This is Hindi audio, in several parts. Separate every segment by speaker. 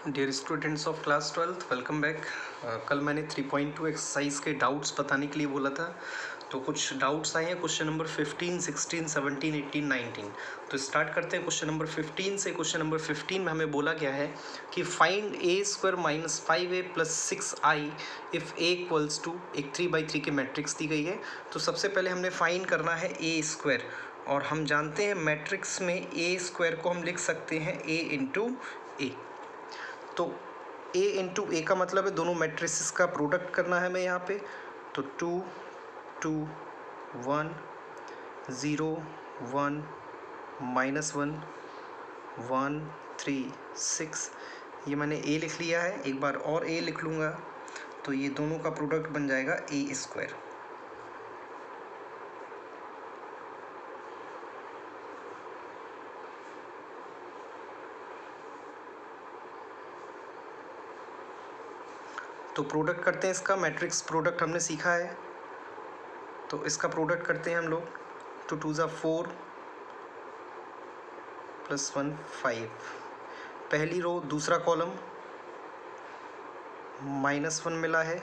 Speaker 1: Dear students of class 12th, welcome back. कल मैंने 3.2 एक्सरसाइज के डाउट्स बताने के लिए बोला था, तो कुछ डाउट्स आए हैं क्वेश्चन नंबर 15, 16, 17, 18, 19। तो स्टार्ट करते हैं क्वेश्चन नंबर 15 से। क्वेश्चन नंबर 15 में हमें बोला गया है कि find a² minus 5a plus 6i if a equals to, एक 3x3 की मैट्रिक्स दी गई है। तो सबसे पहले हमने फाइंड करना है a², और हम जानते हैं मैट्रिक्स में a² को हम लिख सकते हैं a इंटू ए। तो a इंटू ए का मतलब है दोनों मैट्रिसेस का प्रोडक्ट करना है हमें यहाँ पे। तो 2 2 1 0 1 -1 1 3 6, ये मैंने a लिख लिया है। एक बार और a लिख लूँगा तो ये दोनों का प्रोडक्ट बन जाएगा a²। तो प्रोडक्ट करते हैं इसका, मैट्रिक्स प्रोडक्ट हमने सीखा है, तो इसका प्रोडक्ट करते हैं हम लोग। 2 2 ज़ा 4 प्लस 1 5, पहली रो दूसरा कॉलम -1 मिला है,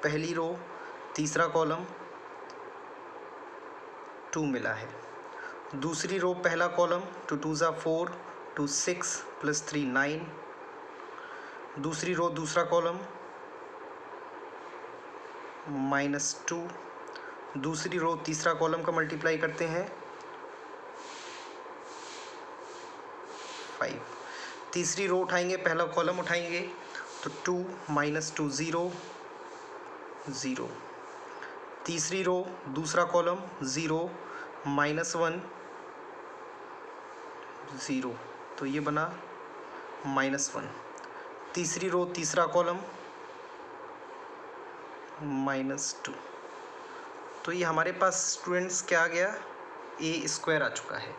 Speaker 1: पहली रो तीसरा कॉलम 2 मिला है, दूसरी रो पहला कॉलम 2 2 ज़ा 4 2 6 प्लस 3 9, दूसरी रो दूसरा कॉलम -2, दूसरी रो तीसरा कॉलम का मल्टीप्लाई करते हैं 5, तीसरी रो उठाएंगे पहला कॉलम उठाएंगे तो 2 -2 0 0, तीसरी रो दूसरा कॉलम 0 -1 0, तो ये बना -1, तीसरी रो तीसरा कॉलम -2। तो ये हमारे पास स्टूडेंट्स क्या आ गया, a² आ चुका है।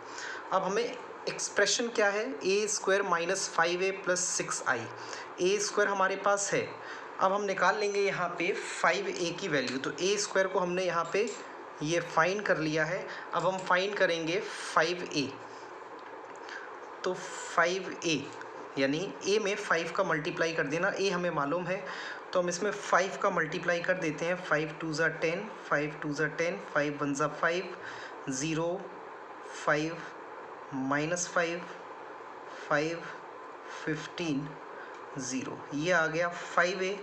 Speaker 1: अब हमें एक्सप्रेशन क्या है, a² minus 5a plus 6i। a² हमारे पास है, अब हम निकाल लेंगे यहाँ पे 5a की वैल्यू। तो a² को हमने यहाँ पे ये फाइंड कर लिया है। अब हम फाइंड करेंगे 5a। तो 5a यानी a में 5 का मल्टीप्लाई कर देना, a हमें मालूम है, तो हम इसमें 5 का मल्टीप्लाई कर देते हैं। 5 2 ज़ा 10 5 2 ज़ा 10 5 1 ज़ा 5 0 5 -5 5 15 0, ये आ गया 5a।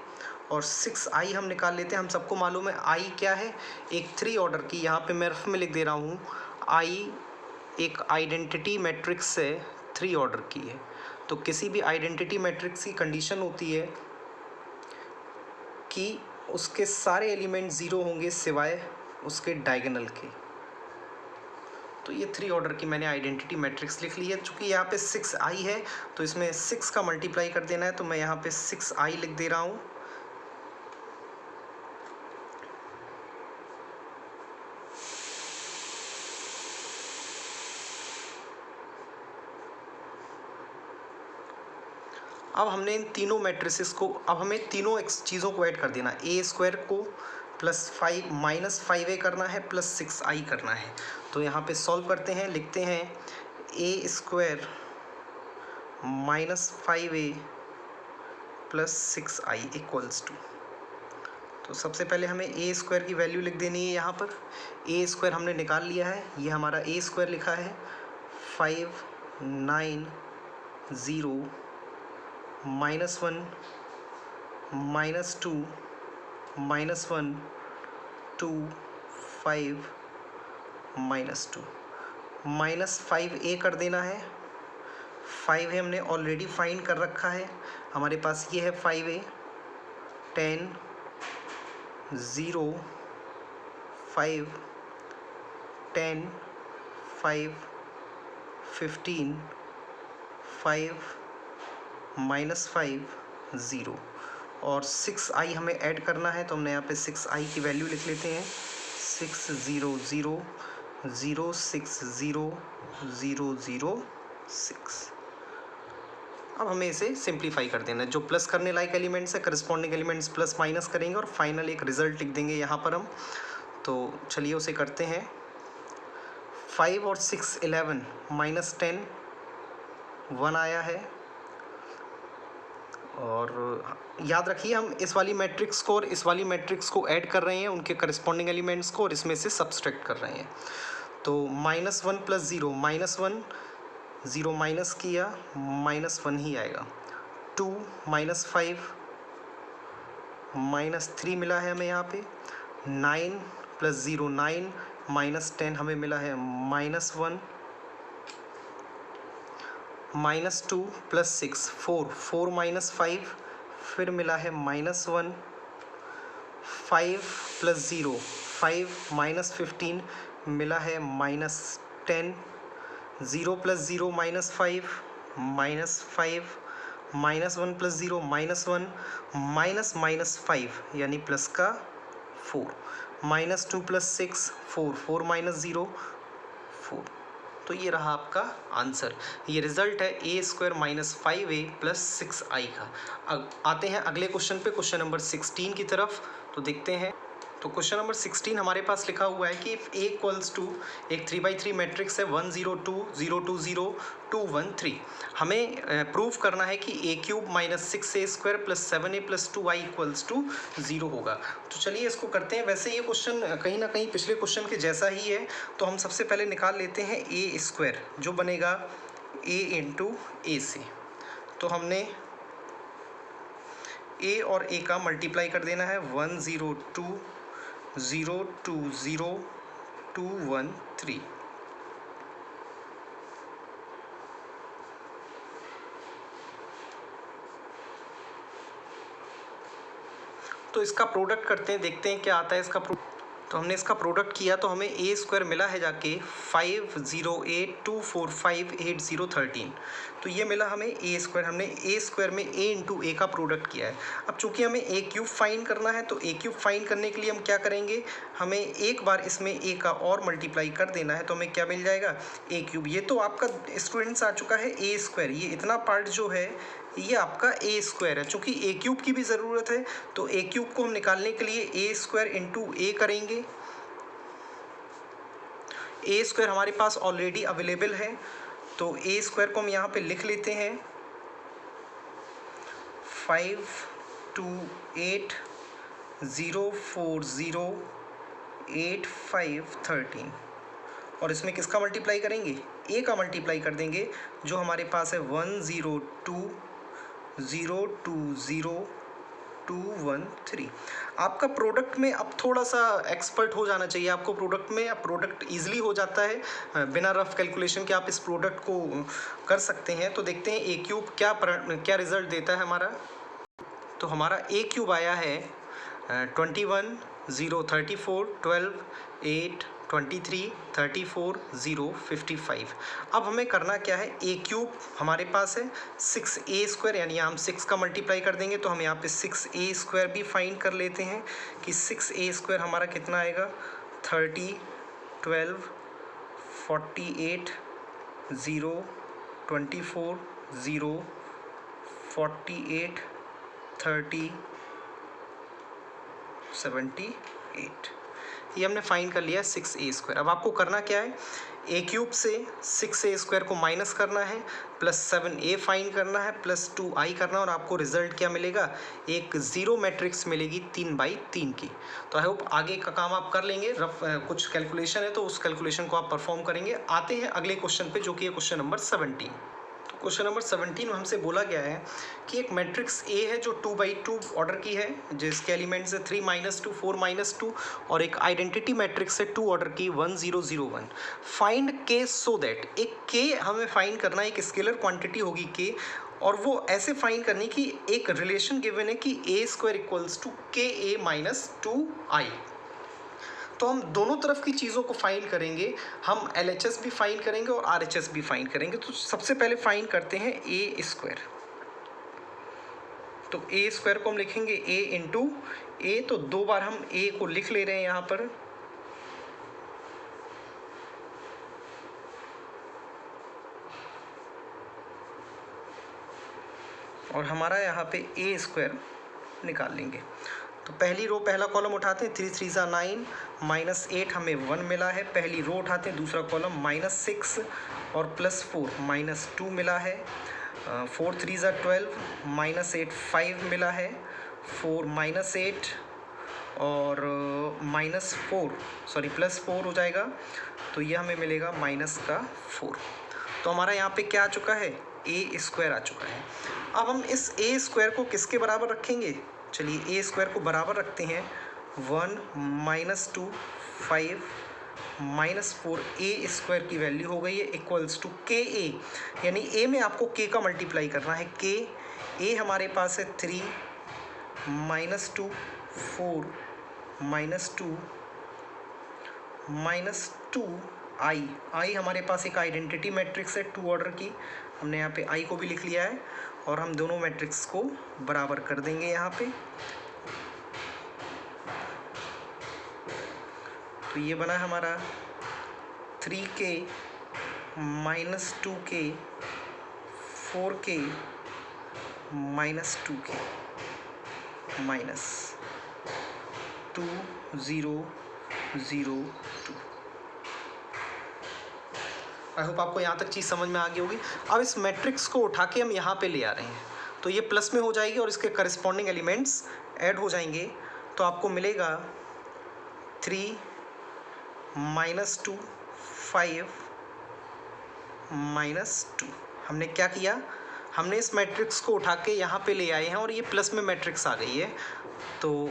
Speaker 1: और 6i हम निकाल लेते हैं। हम सबको मालूम है i क्या है, एक 3 ऑर्डर की, यहाँ पे मैं रफ में लिख दे रहा हूँ, i एक आइडेंटिटी मैट्रिक्स से 3 ऑर्डर की है। तो किसी भी आइडेंटिटी मैट्रिक्स की कंडीशन होती है कि उसके सारे एलिमेंट 0 होंगे सिवाय उसके डायगोनल के। तो ये 3 ऑर्डर की मैंने आइडेंटिटी मैट्रिक्स लिख ली है। चूँकि यहाँ पे 6i है तो इसमें 6 का मल्टीप्लाई कर देना है, तो मैं यहाँ पे 6i लिख दे रहा हूँ। अब हमने इन तीनों मैट्रिसेस को, अब हमें तीनों चीज़ों को ऐड कर देना, a² को प्लस 5 माइनस 5a करना है प्लस 6i करना है। तो यहाँ पे सॉल्व करते हैं, लिखते हैं a² minus 5a plus 6i equals to. तो सबसे पहले हमें a² की वैल्यू लिख देनी है यहाँ पर। a² हमने निकाल लिया है, ये हमारा a² लिखा है 5 9 0 -1 -2 -1 2 5 -2, -5a कर देना है। 5 है हमने ऑलरेडी फाइंड कर रखा है, हमारे पास ये है 5a 10 0 5 10 5 15 5 -5 0, और 6i हमें ऐड करना है। तो हमने यहाँ पे 6i की वैल्यू लिख लेते हैं 6 0 0 0 6 0 0 0 6। अब हमें इसे सिंप्लीफाई कर देना है। जो प्लस करने लायक एलिमेंट्स है, करस्पॉन्डिंग एलिमेंट्स प्लस माइनस करेंगे और फाइनल एक रिजल्ट लिख देंगे यहाँ पर हम। तो चलिए उसे करते हैं। 5 और 6 11 -10 1 आया है, और याद रखिए हम इस वाली मैट्रिक्स को और इस वाली मैट्रिक्स को ऐड कर रहे हैं, उनके करस्पॉन्डिंग एलिमेंट्स को, और इसमें से सब्सट्रैक्ट कर रहे हैं। तो -1 + 0 -1, 0 माइनस किया -1 ही आएगा। 2 -5 -3 मिला है हमें यहाँ पे। 9 + 0 9 -10 हमें मिला है -1। -2 + 6 4 4 -5 फिर मिला है -1। 5 + 0 5 -15 मिला है -10। 0 + 0 -5 -5 -1 + 0 -1 -5 यानी प्लस का 4। -2 + 6 4 4 -0 4। तो ये रहा आपका आंसर। ये रिजल्ट है a² - 5a + 6i का। अब आते हैं अगले क्वेश्चन पे, क्वेश्चन नंबर 16 की तरफ। तो देखते हैं। तो क्वेश्चन नंबर 16 हमारे पास लिखा हुआ है कि a = एक 3x3 मैट्रिक्स है 1 0 2 0 2 0 2 1 3। हमें प्रूव करना है कि a³ - 6a² + 7a + 2i = 0 होगा। तो चलिए इसको करते हैं। वैसे ये क्वेश्चन कहीं ना कहीं पिछले क्वेश्चन के जैसा ही है, तो हम सबसे पहले निकाल लेते हैं a², जो बनेगा a × a से। तो हमने a और a का मल्टीप्लाई कर देना है। 1 0 2 0 2 0 2 1 3। तो इसका प्रोडक्ट करते हैं, देखते हैं क्या आता है इसका तो हमने इसका प्रोडक्ट किया तो हमें a² मिला है जाके 5 0 8 2 4 5 8 0 13। तो ये मिला हमें a²। हमने a² में a × a का प्रोडक्ट किया है। अब चूंकि हमें a³ फाइंड करना है, तो a³ फाइंड करने के लिए हम क्या करेंगे, हमें एक बार इसमें a का और मल्टीप्लाई कर देना है। तो हमें क्या मिल जाएगा, a³। ये तो आपका स्टूडेंट्स आ चुका है a²। ये इतना पार्ट जो है ये आपका a² है। चूंकि a³ की भी ज़रूरत है, तो a³ को हम निकालने के लिए a² × a करेंगे। a² हमारे पास ऑलरेडी अवेलेबल है, तो a² को हम यहाँ पे लिख लेते हैं 5 2 8 0 4 0 8 5 13। और इसमें किसका मल्टीप्लाई करेंगे, a का मल्टीप्लाई कर देंगे, जो हमारे पास है 1 0 2 0 2 0 2 1 3। आपका प्रोडक्ट में अब थोड़ा सा एक्सपर्ट हो जाना चाहिए आपको। प्रोडक्ट में अब प्रोडक्ट ईजिली हो जाता है, बिना रफ कैलकुलेशन के आप इस प्रोडक्ट को कर सकते हैं। तो देखते हैं a³ क्या रिजल्ट देता है हमारा। तो हमारा a³ आया है 21 0 34 12 8 23 34 0 55। अब हमें करना क्या है, a³ हमारे पास है 6a², यानी हम 6 का मल्टीप्लाई कर देंगे। तो हम यहाँ पे 6a² भी फाइंड कर लेते हैं कि 6a² हमारा कितना आएगा, 30 12 48 0 24 0 48 30 78। ये हमने फाइंड कर लिया 6a²। अब आपको करना क्या है, a³ से 6a² को माइनस करना है, +7a फाइंड करना है, +2i करना है, और आपको रिजल्ट क्या मिलेगा, एक ज़ीरो मैट्रिक्स मिलेगी 3/3 की। तो आई होप आगे का काम आप कर लेंगे। रफ कुछ कैलकुलेशन है तो उस कैलकुलेशन को आप परफॉर्म करेंगे। आते हैं अगले क्वेश्चन पे, जो कि है क्वेश्चन नंबर 17। क्वेश्चन नंबर 17 में हमसे बोला गया है कि एक मैट्रिक्स A है जो 2/2 ऑर्डर की है, जिसके एलिमेंट्स है 3 - 2 4 - 2, और एक आइडेंटिटी मैट्रिक्स है 2 ऑर्डर की 1 0 0 1। फाइंड K सो दैट, एक K हमें फाइंड करना है, एक स्केलर क्वांटिटी होगी K, और वो ऐसे फाइंड करनी कि एक रिलेशन गिवन है कि a² = KA - 2i। तो हम दोनों तरफ की चीज़ों को फाइंड करेंगे। हम LHS भी फाइंड करेंगे और RHS भी फाइंड करेंगे। तो सबसे पहले फाइंड करते हैं a²। तो a² को हम लिखेंगे a × a। तो 2 बार हम a को लिख ले रहे हैं यहाँ पर। और हमारा यहाँ पे a² निकाल लेंगे। तो पहली रो पहला कॉलम उठाते हैं, 3 3 9 -8 हमें 1 मिला है। पहली रो उठाते हैं, दूसरा कॉलम -6 और +4 -2 मिला है। 4 3 ज़ा 12, -8 5 मिला है, 4 -8 और +4 हो जाएगा, तो ये हमें मिलेगा -4। तो हमारा यहाँ पे क्या आ चुका है, a² आ चुका है। अब हम इस a² को किसके बराबर रखेंगे, चलिए a² को बराबर रखते हैं 1 -2 5 -4, a² की वैल्यू हो गई है इक्वल्स टू ka, यानी a में आपको k का मल्टीप्लाई करना है, a हमारे पास है 3 -2 4 -2 i हमारे पास एक आइडेंटिटी मैट्रिक्स है 2 ऑर्डर की, हमने यहाँ पे i को भी लिख लिया है और हम दोनों मैट्रिक्स को बराबर कर देंगे यहाँ पे। तो ये बना हमारा 3k -2k 4k -2k -2002। I hope आपको यहाँ तक चीज़ समझ में आ गई होगी। अब इस मैट्रिक्स को उठा के हम यहाँ पे ले आ रहे हैं, तो ये प्लस में हो जाएगी और इसके करस्पॉन्डिंग एलिमेंट्स ऐड हो जाएंगे, तो आपको मिलेगा 3 -2 5 -2। हमने क्या किया, हमने इस मैट्रिक्स को उठा के यहाँ पे ले आए हैं और ये प्लस में मैट्रिक्स आ गई है, तो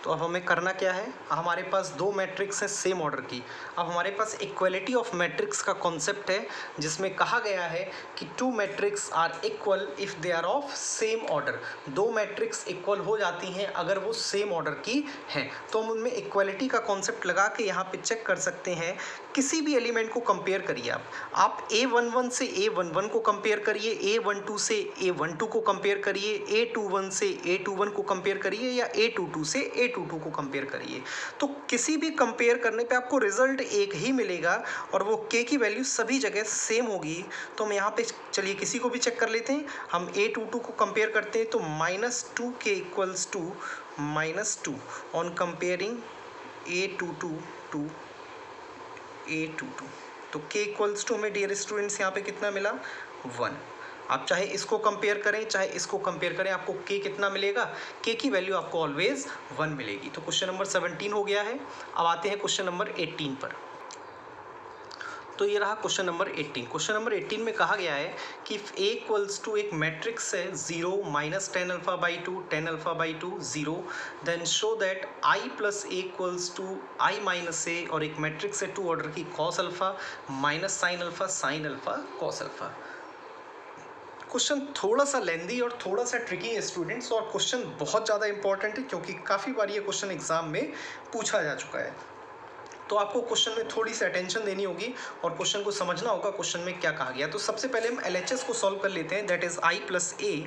Speaker 1: अब हमें करना क्या है, हमारे पास दो मैट्रिक्स हैं सेम ऑर्डर की। अब हमारे पास इक्वलिटी ऑफ मैट्रिक्स का कॉन्सेप्ट है, जिसमें कहा गया है कि 2 matrix are equal if they are of same order. 2 matrix equal हो जाती हैं अगर वो सेम ऑर्डर की हैं। तो हम उनमें इक्वलिटी का कॉन्सेप्ट लगा के यहाँ पे चेक कर सकते हैं, किसी भी एलिमेंट को कंपेयर करिए आप a11 से a11 को कंपेयर करिए, a12 से a12 को कंपेयर करिए, a21 से a21 को कंपेयर करिए या a22 से a22 को कंपेयर करिए, तो किसी भी कंपेयर करने पे आपको रिजल्ट एक ही मिलेगा और वो k की वैल्यू सभी जगह सेम होगी। तो हम यहाँ पे चलिए किसी को भी चेक कर लेते हैं। हम a22 को कंपेयर करते हैं तो -2k equals to -2 on comparing a22 to a22। तो k इक्वल्स टू हमें डियर स्टूडेंट्स यहाँ पे कितना मिला, 1। आप चाहे इसको कंपेयर करें चाहे इसको कंपेयर करें, आपको k कितना मिलेगा, k की वैल्यू आपको ऑलवेज 1 मिलेगी। तो क्वेश्चन नंबर 17 हो गया है। अब आते हैं क्वेश्चन नंबर 18 पर। तो ये रहा क्वेश्चन नंबर 18। क्वेश्चन नंबर 18 में कहा गया है कि इफ a इक्वल्स टू एक मैट्रिक्स है 0 -10 alpha by 2 10 alpha by 2 0, then show that i plus a equals to i minus a, और एक मैट्रिक्स है 2 ऑर्डर की cos alpha minus sine alpha cos alpha. Question थोड़ा सा लेंदी और थोड़ा सा ट्रिकी है स्टूडेंट्स, और क्वेश्चन बहुत ज़्यादा इंपॉर्टेंट है क्योंकि काफ़ी बार ये क्वेश्चन एग्जाम में पूछा जा चुका है। तो आपको क्वेश्चन में थोड़ी सी अटेंशन देनी होगी और क्वेश्चन को समझना होगा क्वेश्चन में क्या कहा गया। तो सबसे पहले हम LHS को सॉल्व कर लेते हैं, that is i plus a।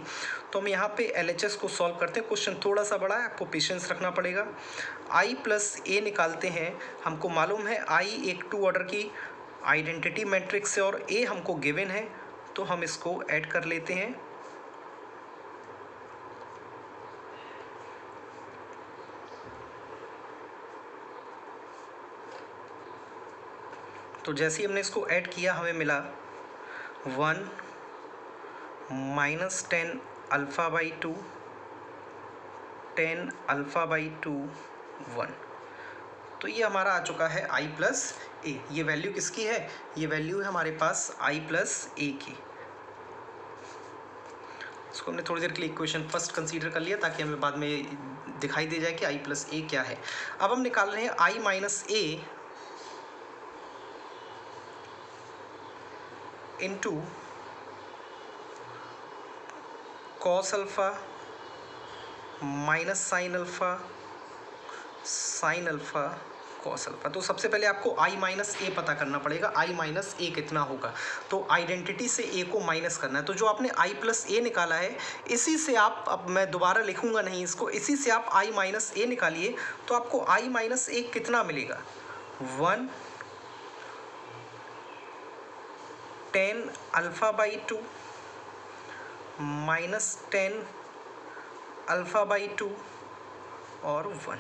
Speaker 1: तो हम यहाँ पे LHS को सॉल्व करते हैं। क्वेश्चन थोड़ा सा बड़ा है, आपको पेशेंस रखना पड़ेगा। i प्लस a निकालते हैं। हमको मालूम है i एक 2 ऑर्डर की आइडेंटिटी मैट्रिक्स है और a हमको गिवन है, तो हम इसको ऐड कर लेते हैं। तो जैसे ही हमने इसको ऐड किया हमें मिला 1 -10 अल्फ़ा बाई 2 10 अल्फ़ा बाई 2 1। तो ये हमारा आ चुका है i प्लस a। ये वैल्यू किसकी है, ये वैल्यू है हमारे पास i प्लस a की। इसको हमने थोड़ी देर के लिए इक्वेशन फर्स्ट कंसीडर कर लिया ताकि हमें बाद में दिखाई दे जाए कि i प्लस a क्या है। अब हम निकाल रहे हैं i minus a into cos alpha minus sine alpha cos alpha. तो सबसे पहले आपको i माइनस a पता करना पड़ेगा, i माइनस a कितना होगा। तो आइडेंटिटी से a को माइनस करना है। तो जो आपने i प्लस a निकाला है, इसी से आप, अब मैं दोबारा लिखूंगा नहीं इसको, इसी से आप i माइनस a निकालिए। तो आपको i माइनस a कितना मिलेगा, 1 10 अल्फ़ा बाई 2 -10 अल्फ़ा बाई 2 और 1।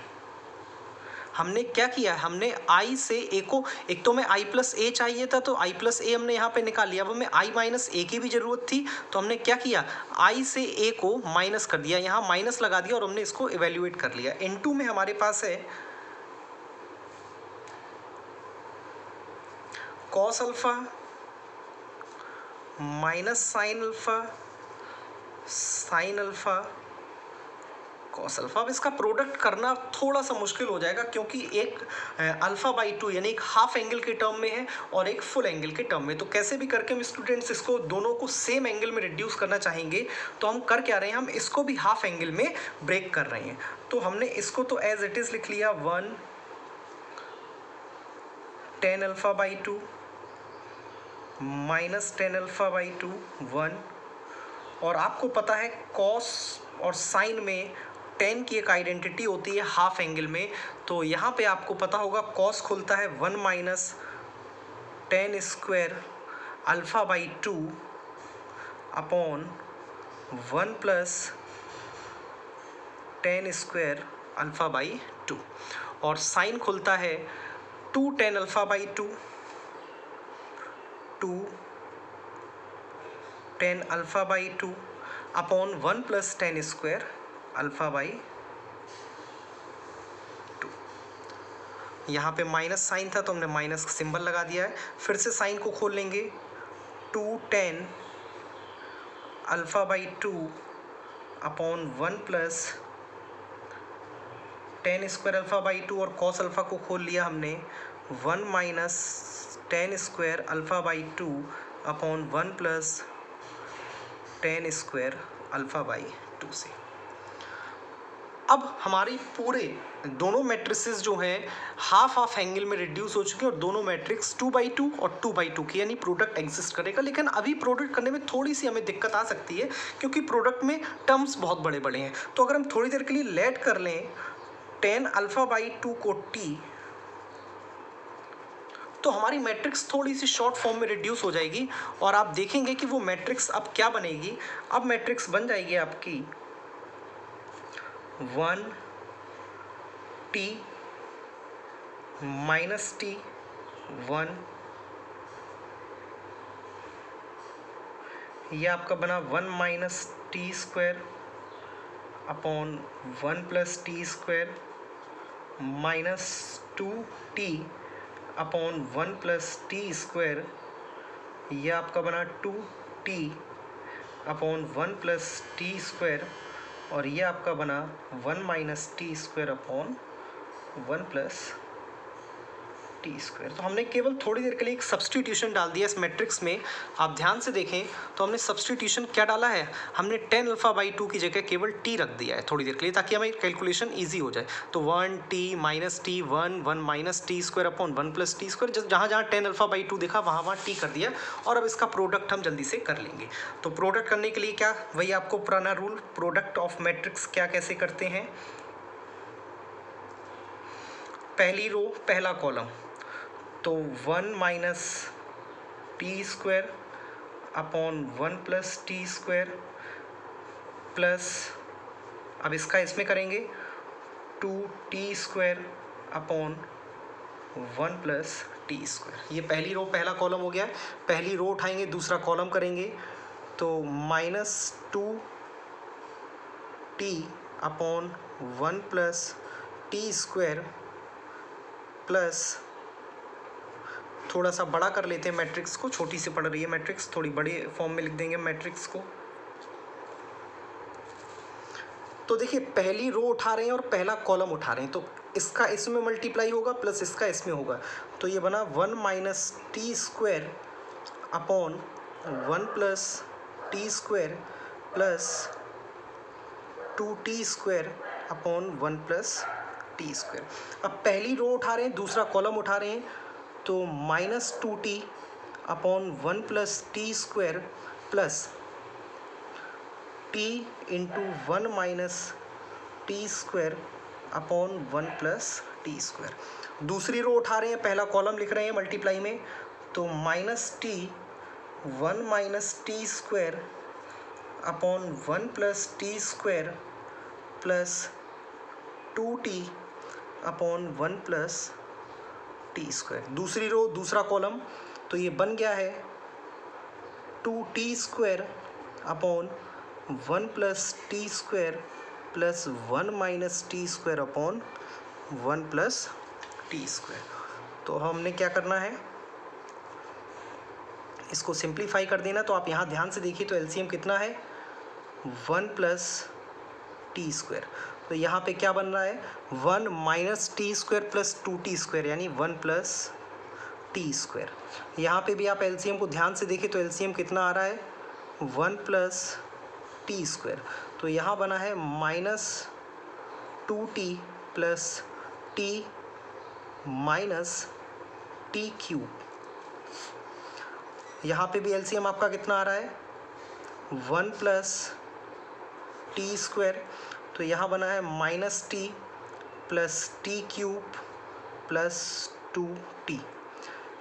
Speaker 1: हमने क्या किया है, हमने i से a को, एक तो हमें i प्लस a चाहिए था तो i प्लस a हमने यहाँ पे निकाल लिया। अब हमें i माइनस a की भी ज़रूरत थी तो हमने क्या किया, i से a को माइनस कर दिया, यहाँ माइनस लगा दिया और हमने इसको इवेल्युएट कर लिया। n2 में हमारे पास है cos alpha minus sine alpha sine alpha cos alpha. अब इसका प्रोडक्ट करना थोड़ा सा मुश्किल हो जाएगा क्योंकि एक अल्फ़ा बाई 2 यानी एक हाफ एंगल के टर्म में है और एक फुल एंगल के टर्म में। तो कैसे भी करके हम स्टूडेंट्स इसको दोनों को सेम एंगल में रिड्यूस करना चाहेंगे तो हम कर क्या रहे हैं, हम इसको भी हाफ एंगल में ब्रेक कर रहे हैं। तो हमने इसको तो एज इट इज़ लिख लिया 1 10 alpha by 2 minus 10 alpha by 2 1। और आपको पता है कॉस और साइन में 10 की एक आइडेंटिटी होती है हाफ एंगल में। तो यहाँ पे आपको पता होगा कॉस खुलता है 1 minus 10 square alpha by 2 upon 1 plus 10 square alpha by 2। और साइन खुलता है 2 10 alpha by 2 2 10 alpha by 2 upon 1 plus 10 square alpha by 2। यहाँ पे माइनस साइन था तो हमने माइनस का सिंबल लगा दिया है। फिर से साइन को खोल लेंगे 2 10 alpha by 2 upon 1 plus 10 square alpha by 2। और कॉस अल्फ़ा को खोल लिया हमने 1 minus 10 square alpha by 2 upon 1 plus 10 square alpha by 2 से। अब हमारी पूरे दोनों मैट्रिसेस जो हैं हाफ हाफ एंगल में रिड्यूस हो चुके हैं और दोनों मैट्रिक्स 2/2 और 2/2 की, यानी प्रोडक्ट एग्जिस्ट करेगा। लेकिन अभी प्रोडक्ट करने में थोड़ी सी हमें दिक्कत आ सकती है क्योंकि प्रोडक्ट में टर्म्स बहुत बड़े बड़े हैं। तो अगर हम थोड़ी देर के लिए लेट कर लें 10 अल्फ़ा बाई 2 को t, तो हमारी मैट्रिक्स थोड़ी सी शॉर्ट फॉर्म में रिड्यूस हो जाएगी और आप देखेंगे कि वो मैट्रिक्स अब क्या बनेगी। अब मैट्रिक्स बन जाएगी आपकी 1 t माइनस t 1, यह आपका बना 1 minus T square upon 1 plus T square minus 2t upon 1 plus T square, यह आपका बना 2t upon 1 plus T square और ये आपका बना 1 minus T square upon 1 plus T square. तो हमने केवल थोड़ी देर के लिए एक सब्स्टिट्यूशन डाल दिया इस मैट्रिक्स में। आप ध्यान से देखें तो हमने सब्स्टिट्यूशन क्या डाला है, हमने 10 अल्फ़ा बाई 2 की जगह केवल टी रख दिया है थोड़ी देर के लिए ताकि हमें कैलकुलेशन ईजी हो जाए। तो 1 T minus T 1 minus T square upon 1 plus T square, जहाँ जहाँ 10 अल्फ़ा बाई 2 देखा वहाँ वहाँ टी कर दिया। और अब इसका प्रोडक्ट हम जल्दी से कर लेंगे। तो प्रोडक्ट करने के लिए क्या, वही आपको पुराना रूल, प्रोडक्ट ऑफ मैट्रिक्स क्या कैसे करते हैं, पहली रो पहला कॉलम, तो 1 minus T square upon 1 plus T square plus, अब इसका इसमें करेंगे 2t square upon 1 plus T square. ये पहली रो पहला कॉलम हो गया। पहली रो उठाएंगे, दूसरा कॉलम करेंगे तो minus 2t upon 1 plus T square plus, थोड़ा सा बड़ा कर लेते हैं मैट्रिक्स को, छोटी सी पड़ रही है मैट्रिक्स, थोड़ी बड़ी फॉर्म में लिख देंगे मैट्रिक्स को। तो देखिए पहली रो उठा रहे हैं और पहला कॉलम उठा रहे हैं तो इसका इसमें मल्टीप्लाई होगा प्लस इसका इसमें होगा। तो ये बना 1 minus T square upon 1 plus T square plus 2t square upon 1 plus T square. अब पहली रो उठा रहे हैं, दूसरा कॉलम उठा रहे हैं तो minus 2t upon 1 plus T square plus t into 1 minus T square upon 1 plus T square. दूसरी रो उठा रहे हैं, पहला कॉलम लिख रहे हैं मल्टीप्लाई में तो minus T 1 minus T square upon 1 plus T square plus 2t upon 1 plus T square. दूसरी रो दूसरा कॉलम, तो ये बन गया है 2t square upon 1 plus T square plus 1 minus T square upon 1 plus T square. तो हमने क्या करना है, इसको सिंप्लीफाई कर देना। तो आप यहाँ ध्यान से देखिए, तो एलसीएम कितना है 1 प्लस टी स्क्वायर। तो यहाँ पे क्या बन रहा है 1 minus T square plus 2t square यानी 1 प्लस टी स्क्वायर। यहाँ पे भी आप एलसीएम को ध्यान से देखिए, तो एलसीएम कितना आ रहा है 1 प्लस टी स्क्वायर। तो यहाँ बना है minus 2t plus T minus T cube. यहाँ पे भी एलसीएम आपका कितना आ रहा है 1 प्लस टी स्क्वायर। तो यहाँ बना है minus T plus T cube plus 2t।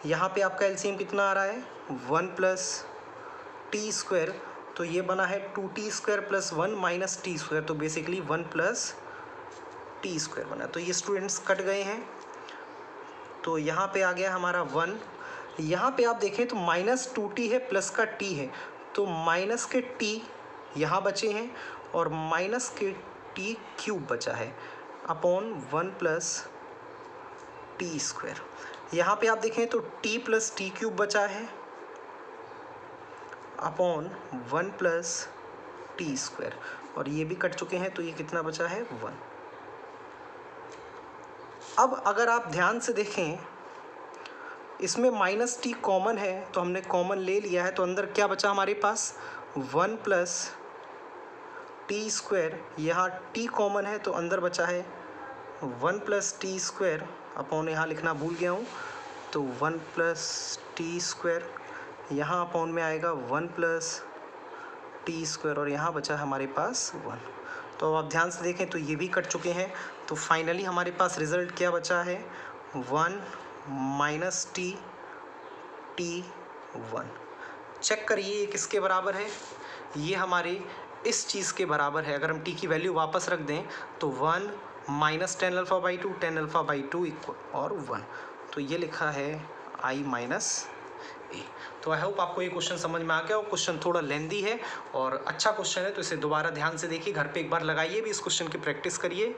Speaker 1: यहाँ पे आपका एलसीएम कितना आ रहा है 1 प्लस टी स्क्वायर। तो ये बना है 2t square plus 1 minus T square, तो बेसिकली 1 प्लस टी स्क्वायर बना। तो ये स्टूडेंट्स कट गए हैं, तो यहाँ पे आ गया हमारा 1। यहाँ पे आप देखें तो माइनस 2t है प्लस का t है, तो माइनस के t यहाँ बचे हैं और माइनस के t क्यूब बचा है अपॉन 1 प्लस टी स्क्वायर। यहाँ पे आप देखें तो t प्लस टी क्यूब बचा है अपॉन 1 प्लस टी स्क्वायर, और ये भी कट चुके हैं, तो ये कितना बचा है 1। अब अगर आप ध्यान से देखें, इसमें माइनस टी कॉमन है, तो हमने कॉमन ले लिया है, तो अंदर क्या बचा हमारे पास 1 प्लस टी स्क्वायर। यहाँ टी कॉमन है, तो अंदर बचा है 1 प्लस टी स्क्वायर अपॉन, यहाँ लिखना भूल गया हूँ, तो 1 प्लस टी स्क्वायर। यहाँ अपॉन में आएगा 1 प्लस टी स्क्वायर, और यहाँ बचा हमारे पास 1। तो अब आप ध्यान से देखें तो ये भी कट चुके हैं, तो फाइनली हमारे पास रिज़ल्ट क्या बचा है 1 माइनस टी 1। चेक करिए ये किसके बराबर है, ये हमारे इस चीज़ के बराबर है। अगर हम टी की वैल्यू वापस रख दें तो 1 minus tan alpha by 2 10 alpha by 2 equal और 1, तो ये लिखा है i माइनस ए। तो आई होप आपको ये क्वेश्चन समझ में आ गया। और क्वेश्चन थोड़ा लेंदी है और अच्छा क्वेश्चन है, तो इसे दोबारा ध्यान से देखिए, घर पे एक बार लगाइए भी, इस क्वेश्चन की प्रैक्टिस करिए।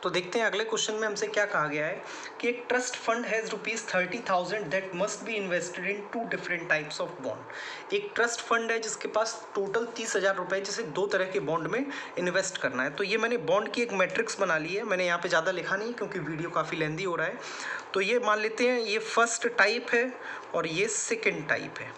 Speaker 1: तो देखते हैं अगले क्वेश्चन में हमसे क्या कहा गया है कि एक trust fund has ₹30,000 that must be invested in 2 different types of bond. एक ट्रस्ट फंड है जिसके पास टोटल 30,000 रुपये जिसे 2 तरह के बॉन्ड में इन्वेस्ट करना है। तो ये मैंने बॉन्ड की एक मैट्रिक्स बना ली है, मैंने यहाँ पे ज़्यादा लिखा नहीं क्योंकि वीडियो काफ़ी लेंदी हो रहा है। तो ये मान लेते हैं ये फर्स्ट टाइप है और ये सेकेंड टाइप है।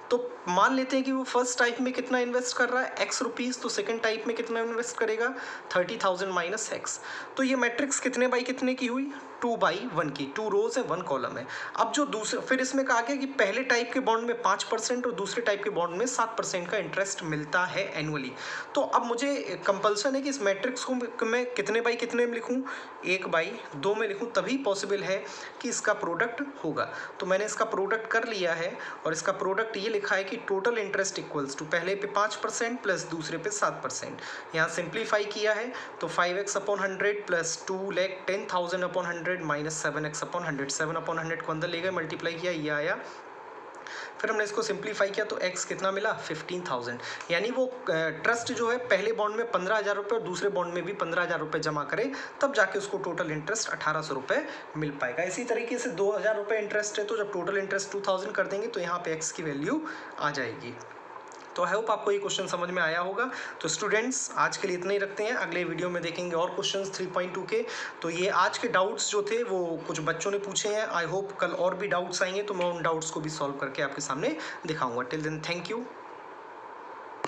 Speaker 1: तो मान लेते हैं कि वो फर्स्ट टाइप में कितना इन्वेस्ट कर रहा है x रुपीज़, तो सेकंड टाइप में कितना इन्वेस्ट करेगा 30,000 माइनस x। तो ये मैट्रिक्स कितने बाई कितने की हुई 2 बाई 1 की, 2 रोज है 1 कॉलम है। अब जो दूसरे, फिर इसमें कहा गया कि पहले टाइप के बॉन्ड में 5% और दूसरे टाइप के बॉन्ड में 7% का इंटरेस्ट मिलता है एनुअली। तो अब मुझे कंपल्सन है कि इस मैट्रिक्स को मैं कितने बाई कितने में लिखूँ 1 बाई 2 में लिखूँ, तभी पॉसिबल है कि इसका प्रोडक्ट होगा। तो मैंने इसका प्रोडक्ट कर लिया है और इसका प्रोडक्ट ये लिखा है कि टोटल इंटरेस्ट इक्वल्स टू पहले पे 5% प्लस दूसरे पे 7%। यहाँ सिंप्लीफाई किया है तो 5x upon 100 plus 2,10,000 upon 100 minus 7x upon 100, 7 upon 100 को अंदर ले गए, मल्टीप्लाई किया, ये आया। फिर हमने इसको सिंप्लीफाई किया तो x कितना मिला 15,000। यानी वो ट्रस्ट जो है पहले बॉन्ड में 15,000 रुपये और दूसरे बॉन्ड में भी 15,000 रुपये जमा करे, तब जाके उसको टोटल इंटरेस्ट 1,800 रुपये मिल पाएगा। इसी तरीके से 2,000 रुपये इंटरेस्ट है, तो जब टोटल इंटरेस्ट 2,000 कर देंगे तो यहाँ पे x की वैल्यू आ जाएगी। तो आई होप आपको ये क्वेश्चन समझ में आया होगा। तो स्टूडेंट्स आज के लिए इतना ही रखते हैं, अगले वीडियो में देखेंगे और क्वेश्चंस 3.2 के। तो ये आज के डाउट्स जो थे वो कुछ बच्चों ने पूछे हैं, आई होप कल और भी डाउट्स आएंगे तो मैं उन डाउट्स को भी सॉल्व करके आपके सामने दिखाऊंगा। Till then thank you.